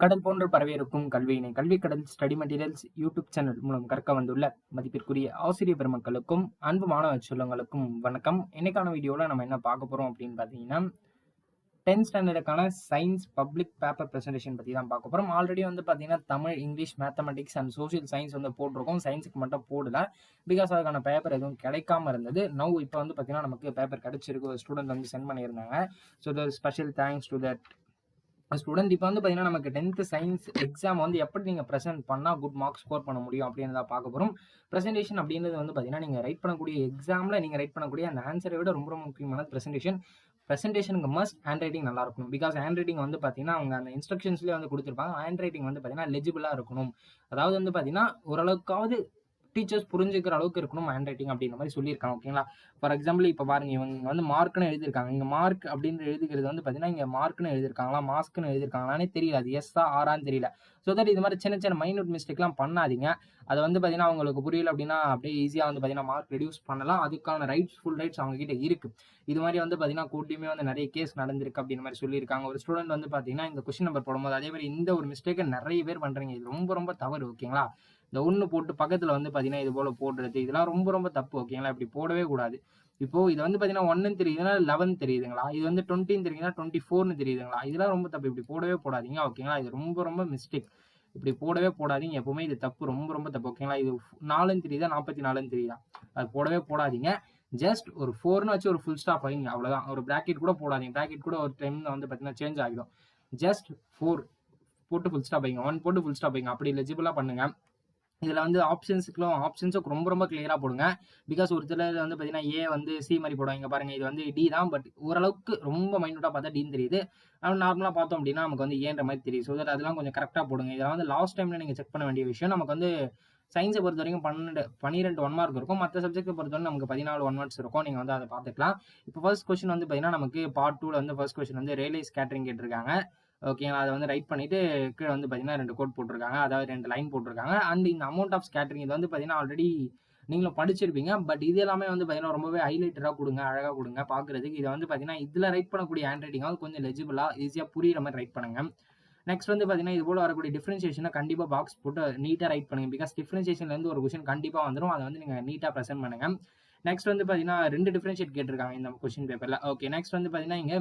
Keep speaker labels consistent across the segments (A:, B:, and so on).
A: கடல் போன்று பரவியிருக்கும் கல்வியினை கல்வி கடல் ஸ்டடி மெட்டீரியல்ஸ் யூடியூப் சேனல் மூலம் கற்க வந்துள்ள மதிப்பிற்குரிய ஆசிரியர் பெருமக்களுக்கும் அன்பு மாணவ செல்வங்களுக்கும் வணக்கம். இன்னைக்கான வீடியோல நம்ம என்ன பார்க்க போறோம் அப்படின்னு பார்த்தீங்கன்னா 10th ஸ்டாண்டர்டுக்கான சயின்ஸ் பப்ளிக் பேப்பர் பிரசன்டேஷன் பற்றி தான் பார்க்க போகிறோம். ஆல்ரெடி வந்து பார்த்தீங்கன்னா Tamil, English, mathematics and social science வந்து போட்டிருக்கோம். சயின்ஸுக்கு மட்டும் போடல, பிகாஸ் அதுக்கான பேப்பர் எதுவும் கிடைக்காம இருந்தது. நவ் இப்போ வந்து பார்த்தீங்கன்னா நமக்கு பேப்பர் கிடைச்சிருக்கு. ஒரு ஸ்டூடெண்ட் வந்து சென்ட் பண்ணியிருந்தாங்க. So the special thanks to that student. இப்போ வந்து பார்த்தீங்கன்னா நமக்கு 10th சயின்ஸ் எக்ஸாம் வந்து எப்படி நீங்கள் ப்ரெசென்ட் பண்ணால் குட் மார்க்ஸ் ஸ்கோர் பண்ண முடியும் அப்படின்னு தான் பார்க்க போகிறோம். ப்ரெசென்டேஷன் அப்படின்றது வந்து பார்த்தீங்கன்னா நீங்கள் ரைட் பண்ணக்கூடிய எக்ஸாமில் நீங்கள் ரைட் பண்ணக்கூடிய அந்த ஆன்சரை விட ரொம்ப ரொம்ப முக்கியமானது ப்ரெசென்டேஷன். ப்ரெசென்டேஷனுக்கு மஸ்ட் ஹேண்ட் ரைட்டிங் நல்லா இருக்கணும். பிகாஸ் ஹேண்ட் ரைட்டிங் வந்து பார்த்தீங்கன்னா அவங்க அந்த இன்ஸ்ட்ரக்ஷன்ஸ்லேயே வந்து கொடுத்துருப்பாங்க. ஹேண்ட் ரைட்டிங் வந்து பார்த்தீங்கன்னா லெஜிபிளாக இருக்கணும். அதாவது வந்து பார்த்தீங்கன்னா ஓரளவுக்காவது டீச்சர்ஸ் புரிஞ்சுக்கிற அளவுக்கு இருக்கணும் ஹேண்ட் ரைட்டிங் அப்படின்ற மாதிரி சொல்லியிருக்காங்க. ஓகேங்களா? ஃபார் எக்ஸாம்பிள் இப்போ பாருங்க, இவங்க வந்து மார்க்னு எழுதியிருக்காங்க. இங்கே மார்க் அப்படின்னு எழுதிக்கிறது வந்து பார்த்தீங்கன்னா இங்கே மார்க்னு எழுதியிருக்காங்களா மாஸ்க்னு எழுதியிருக்காங்களானே தெரியல. அது எஸ்ஸா ஆரான்னு தெரியல. ஸோ தட் இது மாதிரி சின்ன சின்ன மைனூட் மிஸ்டேக்லாம் பண்ணாதீங்க. அது வந்து பார்த்தீங்கன்னா அவங்களுக்கு புரியல அப்படின்னா அப்படியே ஈஸியாக வந்து பார்த்தீங்கன்னா மார்க் ரெடியூஸ் பண்ணலாம். அதுக்கான ஃபுல் ரைட்ஸ் அவங்க கிட்ட இருக்கு. இது மாதிரி வந்து பார்த்தீங்கன்னா கூட்டியுமே வந்து நிறைய கேஸ் நடந்திருக்கு அப்படின்ற மாதிரி சொல்லியிருக்காங்க. ஒரு ஸ்டூடெண்ட் வந்து பார்த்தீங்கன்னா இந்த கொஸ்டின் நம்பர் போடும்போது அதே மாதிரி இந்த ஒரு மிஸ்டேக்கை நிறைய பேர் பண்றீங்க. இது ரொம்ப ரொம்ப தவறு. ஓகேங்களா? இந்த ஒன்று போட்டு பக்கத்தில் வந்து பார்த்தீங்கன்னா இது போல் போடுறது இதெல்லாம் ரொம்ப ரொம்ப தப்பு. ஓகேங்களா? இப்படி போடவே கூடாது. இப்போ இது வந்து பார்த்தீங்கன்னா 1ன்னு தெரியுதுன்னா 11 தெரியுதுங்களா? இது வந்து 20ன்னு தெரியுதுன்னா 24ன்னு தெரியுதுங்களா? இதெல்லாம் ரொம்ப தப்பு. இப்படி போடவே போடாதீங்க. ஓகேங்களா? இது ரொம்ப ரொம்ப மிஸ்டேக். இப்படி போடவே போடாதீங்க. எப்பவுமே இது தப்பு. ரொம்ப ரொம்ப தப்பு. ஓகேங்களா? இது 4ன்னு தெரியுதா 44ன்னு தெரியுதா? அது போடவே போடாதீங்க. ஜஸ்ட் ஒரு 4ன்னு வச்சு ஒரு ஃபுல் ஸ்டாப் வைங்க. அவ்வளோதான். ஒரு பிராக்கெட் கூட போடாதீங்க. பிராக்கெட் கூட ஒரு டைம்ல வந்து பார்த்தீங்கன்னா சேஞ்ச் ஆகிடும். ஜஸ்ட் 4 போட்டு ஃபுல் ஸ்டாப் வைங்க. 1 போட்டு ஃபுல் ஸ்டாப் வைங்க. அப்படி லெஜிபிளாக பண்ணுங்க. இதில் வந்து ஆப்ஷன்ஸுக்கு ரொம்ப ரொம்ப கிளியராக போடுங்க. பிகாஸ் ஒரு சிலர் வந்து பார்த்தீங்கன்னா ஏ வந்து சி மாதிரி போடுவாங்க. பாருங்க, இது வந்து டி தான். பட் ஓரளவுக்கு ரொம்ப மைனூட்டாக பார்த்தா டின்னு தெரியுது. ஆனால் நார்மலாக பார்த்தோம் அப்படின்னா நமக்கு வந்து ஏன்ற மாதிரி தெரியும். ஸோ தட் அதெல்லாம் கொஞ்சம் கரெக்டாக போடுங்க. இதெல்லாம் வந்து லாஸ்ட் டைமில் நீங்கள் செக் பண்ண வேண்டிய விஷயம். நமக்கு வந்து சயின்ஸை பொறுத்த வரைக்கும் 12 1 மார்க் இருக்கும். மற்ற சப்ஜெக்ட்டை பொறுத்தவரை நமக்கு 14 1 வேர்ட்ஸ் இருக்கும். நீங்கள் வந்து அதை பார்த்துக்கலாம். இப்போ ஃபர்ஸ்ட் கொஸ்டின் வந்து பார்த்தீங்கன்னா நமக்கு பார்ட் 2ல வந்து ஃபர்ஸ்ட் கொஸ்டின் வந்து ரியலைஸ் கேட்டரிங் கேட்டிருக்காங்க. ஓகேங்களா? அதை வந்து ரைட் பண்ணிட்டு கீழே வந்து பார்த்தீங்கன்னா 2 கோட் போட்டிருக்காங்க. அதாவது 2 லைன் போட்டிருக்காங்க. அண்ட் இந்த அமௌண்ட் ஆஃப் ஸ்கேட்டரிங் இது வந்து பார்த்தீங்கன்னா ஆல்ரெடி நீங்களும் படிச்சிருப்பீங்க. பட் இது எல்லாமே வந்து பார்த்தீங்கன்னா ரொம்பவே ஹைலைட்டராக கொடுங்க, அழகாக கொடுங்க பார்க்குறதுக்கு. இதை வந்து பார்த்தீங்கன்னா இதில் ரைட் பண்ணக்கூடிய ஹேண்ட் ரைட்டிங்காவது கொஞ்சம் லெஜிபிளாக ஈஸியாக புரியுற மாதிரி ரைட் பண்ணுங்க. நெக்ஸ்ட் வந்து பார்த்தீங்கன்னா இது போல வரக்கூடிய டிஃபரன்சியேஷனை கண்டிப்பாக பாக்ஸ் போட்டு நீட்டாக ரைட் பண்ணுங்க. பிகாஸ் டிஃபரன்சியேஷன்லேருந்து ஒரு கொஸ்டின் கண்டிப்பாக வந்துடும். அதை வந்து நீங்கள் நீட்டாக ப்ரெசென்ட் பண்ணுங்க. நெக்ஸ்ட் வந்து பார்த்தீங்கன்னா 2 டிஃபரன்ஷியேட் கேட்டிருக்காங்க இந்த கொஸ்டின் பேப்பரில். ஓகே, நெக்ஸ்ட் வந்து பார்த்தீங்கன்னா இங்கே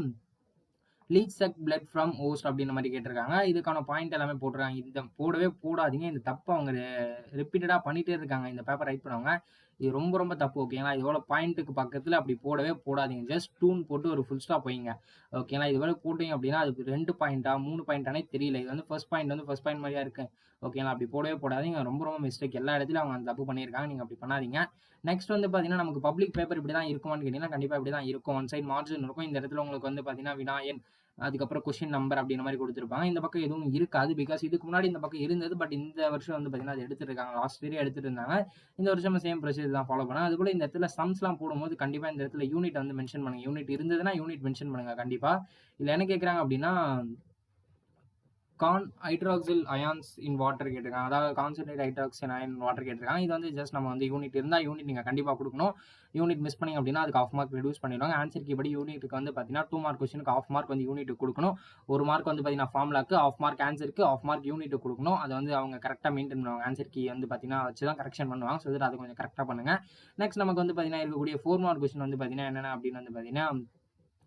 A: leech suck blood from host அப்படின்ற மாதிரி கேட்டிருக்காங்க. இதுக்கான பாயிண்ட் எல்லாமே போட்டிருக்காங்க. இந்த போடவே போடாதீங்க. இந்த தப்பு அவங்க ரிப்பீட்டடாக பண்ணிட்டே இருக்காங்க. இந்த பேப்பர் ரைட் பண்ணுவாங்க. இது ரொம்ப ரொம்ப தப்பு. ஓகேங்களா? இதோட பாயிண்ட்டுக்கு பக்கத்தில் அப்படி போடவே போடாதீங்க. ஜஸ்ட் 2ன்னு போட்டு ஒரு ஃபுல் ஸ்டாப் வைங்க. ஓகேங்களா? இது போல போட்டீங்க அப்படின்னா அது 2 பாயிண்டா 3 பாயிண்டானே தெரியல. இது வந்து ஃபர்ஸ்ட் பாயிண்ட் மாதிரியா இருக்கு. ஓகேங்களா? அப்படி போடவே போடாதீங்க. ரொம்ப ரொம்ப மிஸ்டேக். எல்லா இடத்துலையும் அவங்க அந்த தப்பு பண்ணியிருக்காங்க. நீங்கள் அப்படி பண்ணாதீங்க. நெக்ஸ்ட் வந்து பார்த்தீங்கன்னா நமக்கு பப்ளிக் பேப்பர் இப்படி தான் இருக்குமான்னு கேட்டிங்கன்னா கண்டிப்பாக இப்படி தான் இருக்கும். ஒன் சைட் மார்ஜின் இருக்கும். இந்த இடத்துல உங்களுக்கு வந்து பார்த்தீங்கன்னா வினாயன், அதுக்கப்புறம் கொஸ்டின் நம்பர் அப்படின்ற மாதிரி கொடுத்துருப்பாங்க. இந்த பக்கம் எதுவும் இருக்காது. பிகாஸ் இதுக்கு முன்னாடி இந்த பக்கம் இருந்தது. பட் இந்த வருஷம் வந்து பார்த்தீங்கன்னா அது எடுத்துருக்காங்க. லாஸ்ட் இயரே எடுத்துட்டு இருந்தாங்க. இந்த வருஷம் சேம் ப்ரொசீஜர் தான் ஃபாலோ பண்ணாங்க. அதுபோல இந்த இடத்துல சம்ஸ்லாம் போடும்போது கண்டிப்பாக இந்த இடத்துல யூனிட் வந்து மென்ஷன் பண்ணுங்க. யூனிட் இருந்ததுன்னா யூனிட் மென்ஷன் பண்ணுங்க கண்டிப்பாக. இல்லை என்ன கேட்குறாங்க அப்படின்னா ஹைட்ராக்சில் அயான்ஸ் இன் வாட்டர் கேட்டிருக்காங்க. அதாவது கான்சென்ட்ரேட் ஹைட்ராக்சில் அயன் வாட்டர் கேட்டிருக்காங்க. இது வந்து ஜஸ்ட் நம்ம வந்து யூனிட் இருந்தால் யூனிட் நீங்கள் கண்டிப்பாக கொடுக்கணும். யூனிட் மிஸ் பண்ணிங்க அப்படின்னா அதுக்கு ஆஃப் மார்க் ரெடியூஸ் பண்ணிடுவாங்க. ஆன்சர் கீபடி யூனிட்டுக்கு வந்து பார்த்தீங்கன்னா 2 மார்க் கொஸ்டினுக்கு ஆஃப் மார்க் வந்து யூனிட்டுக்கு கொடுக்கணும். 1 மார்க் வந்து பார்த்தீங்கன்னா ஃபார்முலாக்கு, ஆஃப் மார்க் ஆன்சருக்கு, ஆஃப் மார்க் யூனிட்டுக்கு கொடுக்கணும். அதை வந்து அவங்க கரெக்டாக மெயின்டைன் பண்ணுவாங்க. ஆன்சர் கீ வந்து பார்த்தீங்கன்னா வச்சு தான் கரெக்ஷன் பண்ணுவாங்க. ஸோ அதை கொஞ்சம் கரெக்டாக பண்ணுங்க. நெக்ஸ்ட் நமக்கு வந்து பார்த்தீங்கன்னா இருக்கக்கூடிய 4 மார்க் கொஸ்டின் வந்து பார்த்தீங்கன்னா என்னென்ன அப்படின்னு வந்து பார்த்தீங்கன்னா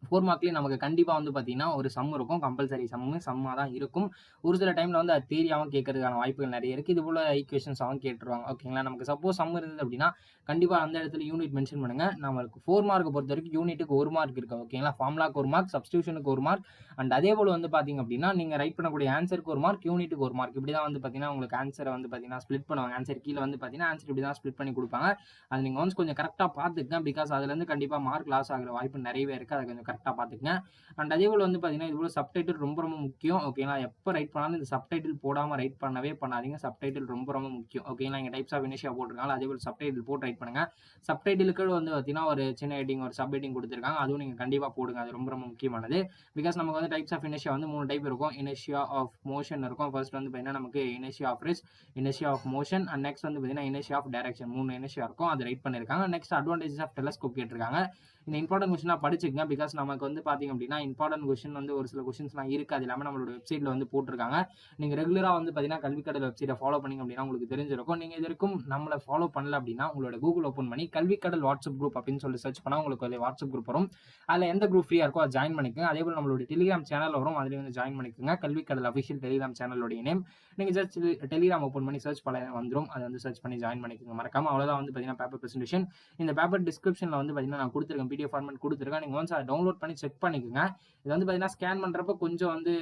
A: 4 மார்க்லேயே நமக்கு கண்டிப்பாக வந்து பார்த்தீங்கன்னா ஒரு சம் இருக்கும். கம்பல்சரி சம்மாக தான் இருக்கும். ஒரு சில டைமில் வந்து அது தியரியாகவும் கேட்கறதுக்கான வாய்ப்புகள் நிறைய இருக்குது. இது போல் ஈக்குவேஷன்ஸாகவும் கேட்டுருவாங்க. ஓகேங்களா? நமக்கு சப்போஸ் சம் இருந்தது அப்படின்னா கண்டிப்பாக அந்த இடத்துல யூனிட் மென்ஷன் பண்ணுங்கள். நம்மளுக்கு 4 மார்க்கை பொறுத்த வரைக்கும் யூனிட்டுக்கு 1 மார்க் இருக்குது. ஓகேங்களா? ஃபார்முலாக்கு 1 மார்க், சப்ஸ்டியூஷனுக்கு 1 மார்க், அண்ட் அதே போல் வந்து பார்த்தீங்க அப்படின்னா நீங்கள் ரைட் பண்ணக்கூடிய ஆன்சருக்கு 1 மார்க், யூனிட்டுக்கு 1 மார்க். இப்படி தான் வந்து பார்த்தீங்கன்னா உங்களுக்கு ஆன்சரை வந்து பார்த்தீங்கன்னா ஸ்ப்ளிட் பண்ணுவாங்க. ஆன்சர் கீழே வந்து பார்த்தீங்கன்னா ஆன்சர் இப்படி தான் ஸ்ப்ளிட் பண்ணி கொடுப்பாங்க. அது நீங்கள் வந்து கொஞ்சம் கரெக்டாக பார்த்துக்கங்க. பிகாஸ் அதுலேருந்து கண்டிப்பாக மார்க் லாஸ் ஆகிற வாய்ப்பு நிறையவே இருக்குது. அதை கொஞ்சம் கரெக்டாக பார்த்துக்கங்க. அண்ட் அதே போல் வந்து பார்த்தீங்கன்னா இது போல் சப்டைட்டில் ரொம்ப ரொம்ப முக்கியம். ஓகேங்களா? எப்போ ரைட் பண்ணாலும் இந்த சப்டைட்டில் போடாமல் ரைட் பண்ணவே பண்ணாதீங்க. சப்டைட்டில் ரொம்ப ரொம்ப முக்கியம். ஓகேங்களா? இங்கே டைப்ஸ் ஆஃப் இனிஷியா போட்டிருக்காங்க. அதே போல் சப்டைட்டில் போட்டு ரைட் பண்ணுங்க. சப்டைட்டிலுக்கு வந்து பார்த்தீங்கன்னா ஒரு சின்ன ஹெட்டிங், ஒரு சப் ஹெட்டிங் கொடுத்துருக்காங்க. அதுவும் நீங்கள் கண்டிப்பாக போடுங்க. அது ரொம்ப ரொம்ப முக்கியமானது. பிகாஸ் நமக்கு வந்து டைப்ஸ் ஆஃப் இனிஷியா வந்து 3 டைப் இருக்கும். இனிஷியா ஆஃப் மோஷன் இருக்கும். ஃபர்ஸ்ட் வந்து பார்த்தீங்கன்னா நமக்கு இனிஷியா of risk, இனிஷியா of motion, and next வந்து பார்த்தீங்கன்னா இனிஷியா ஆஃப் டைரக்ஷன். 3 இனிஷியா இருக்கும். அது ரைட் பண்ணியிருக்காங்க. நெக்ஸ்ட் அட்வான்டேஜஸ் ஆஃப் டெலஸ்கோப் கேட்டிருக்காங்க. இந்த இம்பார்ட்டன்ட் கொஸ்டினாக படிச்சுக்கங்க. பிகாஸ் நமக்கு வந்து பார்த்தீங்க அப்படின்னா, இம்பார்ட்டன்ட் கொஸ்டின் வந்து ஒரு சில கொஸ்டின்ஸ்லாம் இருக்கு. அது எல்லாமே நம்மளோட வெப்சைட்ல வந்து போட்டுருக்காங்க. நீங்க ரெகுலரா வந்து பார்த்தீங்கன்னா, கல்விக்கடல் வெப்சைட்ட ஃபாலோ பண்ணீங்க அப்படின்னா உங்களுக்கு தெரிஞ்சிருக்கும். நீங்க இதுவரைக்கும் நம்மள ஃபாலோ பண்ணல அப்படின்னா, உங்களோட Google ஓப்பன் பண்ணி கல்விக்கடல் வாட்ஸ்அப் குரூப் அப்படின்னு சொல்லி சர்ச் பண்ணா உங்களுக்கு ஒரு வாட்ஸ்அப் குரூப் வரும். அதுல எந்த குரூப் ஃப்ரீயா இருக்கோ அத ஜாயின் பண்ணிக்கங்க. அதேபோல நம்மளுடைய டெலிகிராம் சேனல் வரும். அதிலயும் வந்து ஜாயின் பண்ணிக்கங்க. கல்விக்கடல் அஃபிஷியல் டெலிகிராம் சேனலோட நேம். நீங்க ஜஸ்ட் டெலிகிராம் ஓப்பன் பண்ணி சர்ச் பண்ணா வந்துரும். அத வந்து சர்ச் பண்ணி ஜாயின் பண்ணிக்கங்க. மறக்காம அவ்வளவுதான் வந்து பார்த்தீங்கன்னா, பேப்பர் பிரசன்டேஷன். இந்த பேப்பர் டிஸ்கிரிப்ஷன்ல வந்து பார்த்தீங்கன்னா, நான் குடுத்திருக்கேன். PDF format குடுத்திருக்கேன். நீங்க ஒன்ஸ் அத டவுன்லோட் பண்ணி செக் பண்ணிக்கங்க. இது வந்து பார்த்தீங்கன்னா, ஸ்கேன் பண்றப்ப கொஞ்சம் வந்து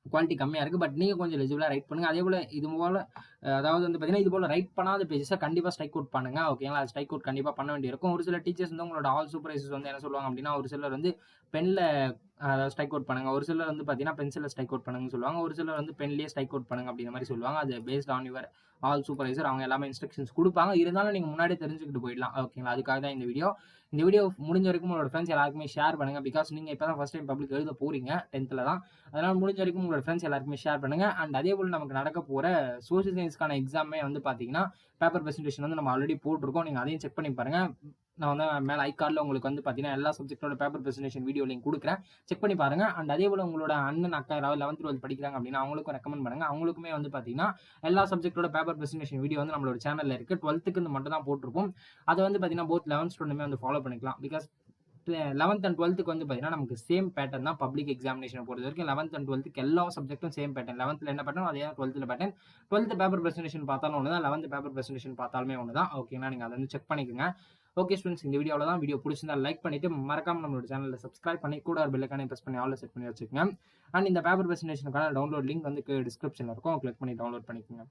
A: குவாலிட்டி கம்மியா இருக்கு. பட் நீங்க கொஞ்சம் லெஜிபிளா ரைட் பண்ணுங்க. அதேபோல இது போல அதாவது வந்து பார்த்தீங்கன்னா, இது போல ரைட் பண்ணாத பேஜஸ கண்டிப்பா ஸ்ட்ரைக் அவுட் பண்ணுங்க. ஓகேங்களா? ஸ்ட்ரைக் அவுட் கண்டிப்பா பண்ண வேண்டியிருக்கும். ஒரு சில டீச்சர்ஸ் வந்து உங்களோட ஆல் சூப்பர்வைசர்ஸ் வந்து என்ன சொல்லுவாங்க அப்படின்னா, ஒரு சிலர் வந்து பென்ல ஸ்ட்ரைக் அவுட் பண்ணுங்க. ஒரு சிலர் வந்து பார்த்தீங்கன்னா, பென்சில்ல ஸ்ட்ரைக் அவுட் பண்ணுங்கன்னு சொல்லுவாங்க. ஒரு சிலர் வந்து பென்லயே ஸ்ட்ரைக் அவுட் பண்ணுங்க அப்படிங்கிற மாரி சொல்லுவாங்க. அது based on your all supervisor. அவங்க எல்லாமே இன்ஸ்ட்ரக்ஷன்ஸ் குடுப்பாங்க. இருந்தாலும் நீங்க முன்னாடியே தெரிஞ்சுக்கிட்டு போயிடலாம். ஓகேங்களா? அதுக்காக தான் இந்த வீடியோ. இந்த வீடியோ முடிஞ்ச வரைக்கும் உங்களோட ஃப்ரெண்ட்ஸ் எல்லாருக்குமே ஷேர் பண்ணுங்க. பிகாஸ் நீங்க இப்ப தான் ஃபர்ஸ்ட் டைம் பப்ளிக் எழுத போறீங்க. 10த்ல தான். அதனால முடிஞ்ச வரைக்கும் உங்களோட ஃப்ரெண்ட்ஸ் எல்லாருக்குமே ஷேர் பண்ணுங்க. அண்ட் அதேபோல நமக்கு நடக்க போற சோசியல் சயன்ஸ்க்கான எக்ஸாமே வந்து பார்த்தீங்கன்னா, பேப்பர் பிரசன்டேஷன் வந்து நம்ம ஆல்ரெடி போட்டுருக்கோம். நீங்க அதையும் செக் பண்ணி பாருங்க. நான் வந்து மேல ஐகார்ட்ல உங்களுக்கு வந்து பார்த்தீங்கன்னா, எல்லா சப்ஜெக்ட்டோட பேப்பர் பிரசன்டேஷன் வீடியோ லிங்க் குடுக்குறேன். செக் பண்ணி பாருங்க. அண்ட் அதேபோல உங்களோட அண்ணன், அக்கா யாராவது 11த், 12த் படிக்கிறாங்க அப்படின்னா, அவங்களுக்கும் ரெக்கமெண்ட் பண்ணுங்க. அவங்களுக்குமே வந்து பார்த்தீங்கன்னா, எல்லா சப்ஜெக்ட்டோட பேப்பர் பிரசன்டேஷன் வீடியோ வந்து நம்மளோட சேனல்ல இருக்கு. 12த்துக்கு மட்டும் தான் போட்டுருப்போம். அத வந்து பார்த்தீங்கன்னா, போத் 11த் ஸ்டூடண்ட்டுமே வந்து ஃபாலோ பண்ணிக்கலாம். பிகாஸ் 11த் அண்ட் 12த்துக்கு வந்து பார்த்தீங்கன்னா, நமக்கு சேம் பேட்டர்ன் தான் பப்ளிக் எக்ஸாமினேஷன பொறுத்தவரைக்கும். 11த் அண்ட் 12த்துக்கு எல்லா சப்ஜெக்ட்டும் சேம் பேட்டர்ன். 11த்ல என்ன பேட்டர்னோ அதே தான் 12த்ல பேட்டர்ன். 12த் பேப்பர் பிரசன்டேஷன் பார்த்தாலும் ஒண்ணு தான். 11த் பேப்பர் பிரசன்டேஷன் பார்த்தாலுமே ஒண்ணு தான். ஓகேங்களா? நீங்க அத வந்து செக் பண்ணிக்கங்க. ஓகே ஸ்டூடண்ட்ஸ், இந்த வீடியோ அவ்வளவுதான். வீடியோ புடிச்சிருந்தா லைக் பண்ணிட்டு மறக்காம நம்மளோட சேனல சப்ஸ்கிரைப் பண்ணி கூட ஒரு பெல் ஐகானை பிரஸ் பண்ணி ஆல்ல செட் பண்ணி வச்சுக்கங்க. அண்ட் இந்த பேப்பர் பிரசன்டேஷனுக்கான டவுன்லோட் லிங்க் வந்து டிஸ்கிரிப்ஷன்ல இருக்கும். கிளிக் பண்ணி டவுன்லோட் பண்ணிக்கங்க.